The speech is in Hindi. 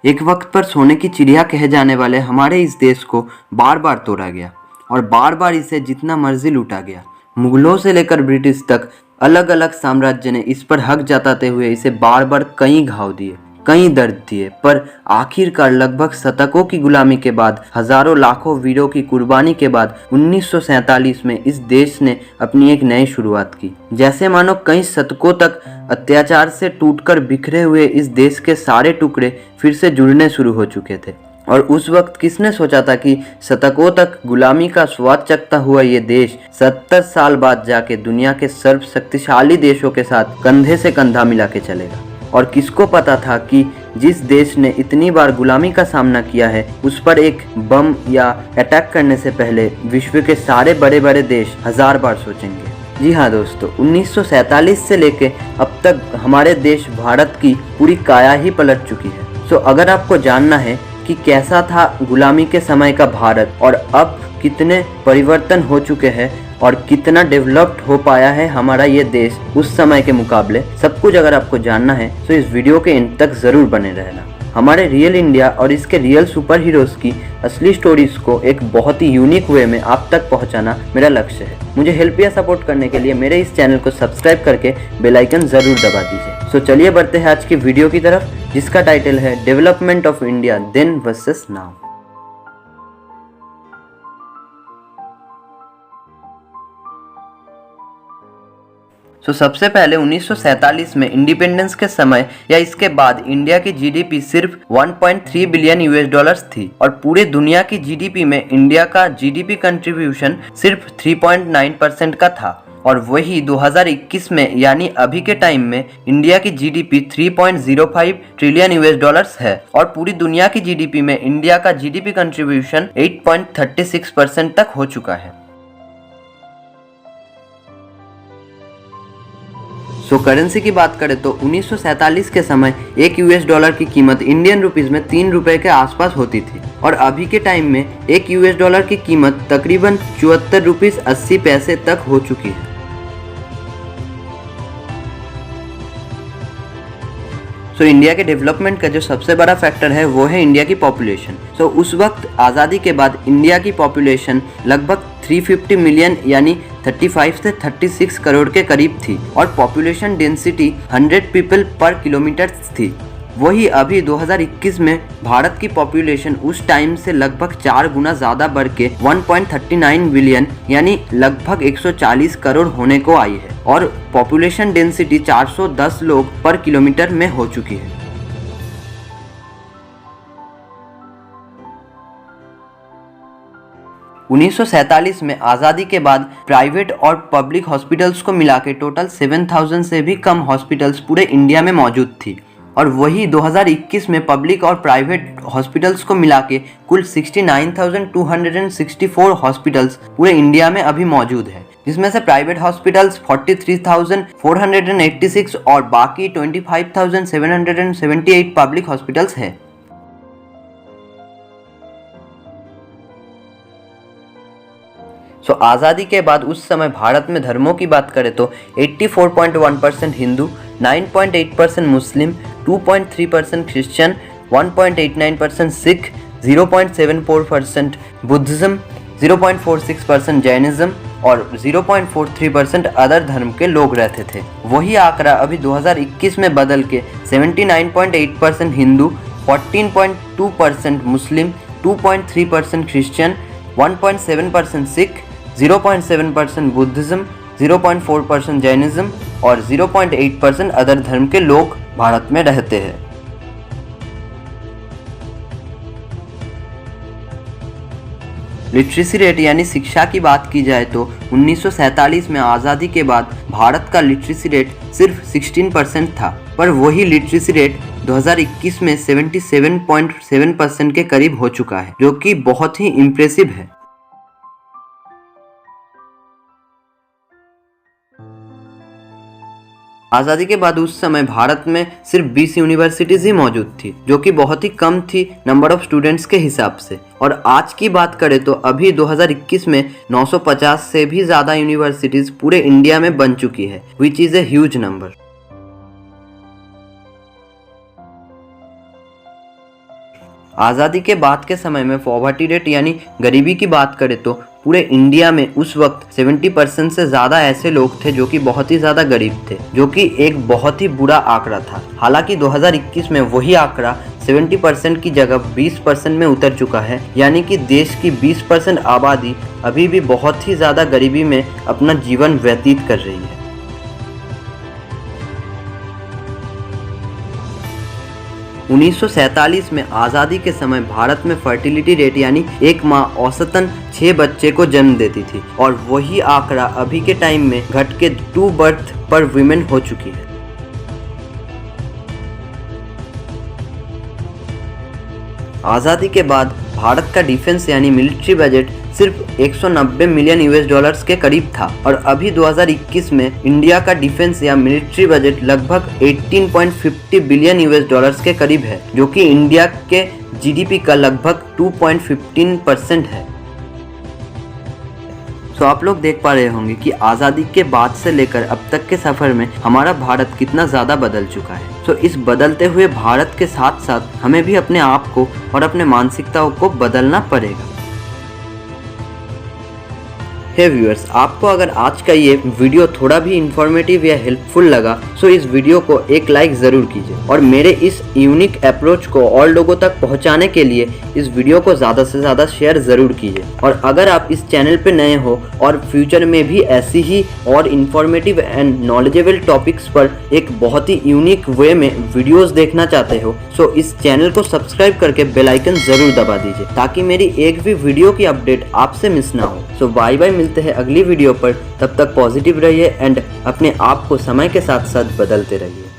एक वक्त पर सोने की चिड़िया कहे जाने वाले हमारे इस देश को बार बार तोड़ा गया और बार बार इसे जितना मर्जी लूटा गया। मुगलों से लेकर ब्रिटिश तक अलग अलग साम्राज्य ने इस पर हक जताते हुए इसे बार बार कई घाव दिए, कई दर्द दिए, पर आखिरकार लगभग शतकों की गुलामी के बाद, हजारों लाखों वीरों की कुर्बानी के बाद 1947 में इस देश ने अपनी एक नई शुरुआत की। जैसे मानो कई शतकों तक अत्याचार से टूटकर बिखरे हुए इस देश के सारे टुकड़े फिर से जुड़ने शुरू हो चुके थे। और उस वक्त किसने सोचा था कि शतकों तक गुलामी का स्वाद चखता हुआ ये देश 70 साल बाद जाके दुनिया के सर्वशक्तिशाली देशों के साथ कंधे से कंधा मिला के चलेगा। और किसको पता था कि जिस देश ने इतनी बार गुलामी का सामना किया है उस पर एक बम या अटैक करने से पहले विश्व के सारे बड़े बड़े देश 1000 बार सोचेंगे। जी हाँ दोस्तों, 1947 से लेके अब तक हमारे देश भारत की पूरी काया ही पलट चुकी है। सो अगर आपको जानना है कि कैसा था गुलामी के समय का भारत और अब कितने परिवर्तन हो चुके हैं और कितना डेवलप्ड हो पाया है हमारा ये देश उस समय के मुकाबले, सब कुछ अगर आपको जानना है तो इस वीडियो के एंड तक जरूर बने रहना। हमारे रियल इंडिया और इसके रियल सुपर हीरोज की असली स्टोरीज को एक बहुत ही यूनिक वे में आप तक पहुंचाना मेरा लक्ष्य है। मुझे हेल्प या सपोर्ट करने के लिए मेरे इस चैनल को सब्सक्राइब करके बेल आइकन जरूर दबा दीजिए। सो चलिए बढ़ते हैं आज की वीडियो की तरफ, जिसका टाइटल है development of India then versus now. सबसे पहले 1947 में इंडिपेंडेंस के समय या इसके बाद इंडिया की जीडीपी सिर्फ 1.3 बिलियन US थी और पूरे दुनिया की जीडीपी में इंडिया का जीडीपी कंट्रीब्यूशन सिर्फ 3.9% का था। और वही 2021 में यानी अभी के टाइम में इंडिया की जीडीपी 3.05 ट्रिलियन US है और पूरी दुनिया की जीडीपी में इंडिया का जीडीपी कंट्रीब्यूशन 8.36% तक हो चुका है। करेंसी की बात करें तो 1947 के समय एक US की कीमत इंडियन रुपीस में 3 रुपए के आसपास होती थी और अभी के टाइम में एक US की कीमत तकरीबन 74 रुपीस 80 पैसे तक हो चुकी है। इंडिया के डेवलपमेंट का जो सबसे बड़ा फैक्टर है वो है इंडिया की पॉपुलेशन। उस वक्त आज़ादी के बाद इंडिया की पॉपुलेशन लगभग 350 मिलियन यानी 35 से 36 करोड़ के करीब थी और पॉपुलेशन डेंसिटी 100 पीपल पर किलोमीटर थी। वही अभी 2021 में भारत की पॉपुलेशन उस टाइम से लगभग 4 गुना ज़्यादा बढ़ के 1.39 बिलियन यानी लगभग 140 करोड़ होने को आई है और पॉपुलेशन डेंसिटी 410 लोग पर किलोमीटर में हो चुकी है। उन्नीस में आज़ादी के बाद प्राइवेट और पब्लिक हॉस्पिटल्स को मिला के टोटल 7000 से भी कम हॉस्पिटल्स पूरे इंडिया में मौजूद थी और वही 2021 में पब्लिक और प्राइवेट हॉस्पिटल्स को मिला के कुल 69,264 हॉस्पिटल्स पूरे इंडिया में अभी मौजूद है, जिसमें से प्राइवेट हॉस्पिटल्स 43,486 और बाकी 25,778 पब्लिक हॉस्पिटल्स है। आज़ादी के बाद उस समय भारत में धर्मों की बात करें तो 84.1% हिंदू, 9.8% मुस्लिम, 2.3% क्रिश्चियन, 1.89% सिख, 0.74% बुद्धिज्म, 0.46% जैनिज्म और 0.43% अदर धर्म के लोग रहते थे। वही आंकड़ा अभी 2021 में बदल के 79.8% हिंदू, 14.2% मुस्लिम, 2.3% क्रिश्चियन, 1.7% सिख, 0.7% बुद्धिज्म, 0.4% जैनिज्म और 0.8% अदर धर्म के लोग भारत में रहते हैं। लिटरेसी रेट यानी शिक्षा की बात की जाए तो 1947 में आज़ादी के बाद भारत का लिटरेसी रेट सिर्फ 16% था, पर वही लिटरेसी रेट 2021 में 77.7% के करीब हो चुका है, जो कि बहुत ही इम्प्रेसिव है। आज़ादी के बाद उस समय भारत में सिर्फ 20 यूनिवर्सिटीज़ ही मौजूद थी, जो कि बहुत ही कम थी नंबर ऑफ स्टूडेंट्स के हिसाब से। और आज की बात करें तो अभी 2021 में 950 से भी ज़्यादा यूनिवर्सिटीज़ पूरे इंडिया में बन चुकी है, which is a huge number. आज़ादी के बाद के समय में पॉवर्टी रेट यानी गरीबी की बात करें तो पूरे इंडिया में उस वक्त 70% से ज़्यादा ऐसे लोग थे जो कि बहुत ही ज़्यादा गरीब थे, जो कि एक बहुत ही बुरा आंकड़ा था। हालांकि 2021 में वही आंकड़ा 70% की जगह 20% में उतर चुका है, यानी कि देश की 20% आबादी अभी भी बहुत ही ज़्यादा गरीबी में अपना जीवन व्यतीत कर रही है। 1947 में आज़ादी के समय भारत में फर्टिलिटी रेट यानी एक माँ औसतन 6 बच्चे को जन्म देती थी, और वही आंकड़ा अभी के टाइम में घट के 2 बर्थ पर वीमेन हो चुकी है। आज़ादी के बाद भारत का डिफेंस यानी मिलिट्री बजट सिर्फ 190 मिलियन यूएस डॉलर्स के करीब था, और अभी 2021 में इंडिया का डिफेंस या मिलिट्री बजट लगभग 18.50 बिलियन यूएस डॉलर्स के करीब है, जो कि इंडिया के जीडीपी का लगभग 2.15% है। तो आप लोग देख पा रहे होंगे कि आज़ादी के बाद से लेकर अब तक के सफ़र में हमारा भारत कितना ज़्यादा बदल चुका है। तो इस बदलते हुए भारत के साथ साथ हमें भी अपने आप को और अपने मानसिकताओं को बदलना पड़ेगा। हे व्यूअर्स, आपको अगर आज का ये वीडियो थोड़ा भी इंफॉर्मेटिव या हेल्पफुल लगा तो इस वीडियो को एक लाइक ज़रूर कीजिए, और मेरे इस यूनिक अप्रोच को और लोगों तक पहुंचाने के लिए इस वीडियो को ज़्यादा से ज़्यादा शेयर ज़रूर कीजिए। और अगर आप इस चैनल पे नए हो और फ्यूचर में भी ऐसी ही और इन्फॉर्मेटिव एंड नॉलेजेबल टॉपिक्स पर एक बहुत ही यूनिक वे में वीडियोज़ देखना चाहते हो, तो इस चैनल को सब्सक्राइब करके बेल आइकन ज़रूर दबा दीजिए, ताकि मेरी एक भी वीडियो की अपडेट आपसे मिस ना हो। सो बाय बाय, मिलते हैं अगली वीडियो पर। तब तक पॉजिटिव रहिए एंड अपने आप को समय के साथ साथ बदलते रहिए।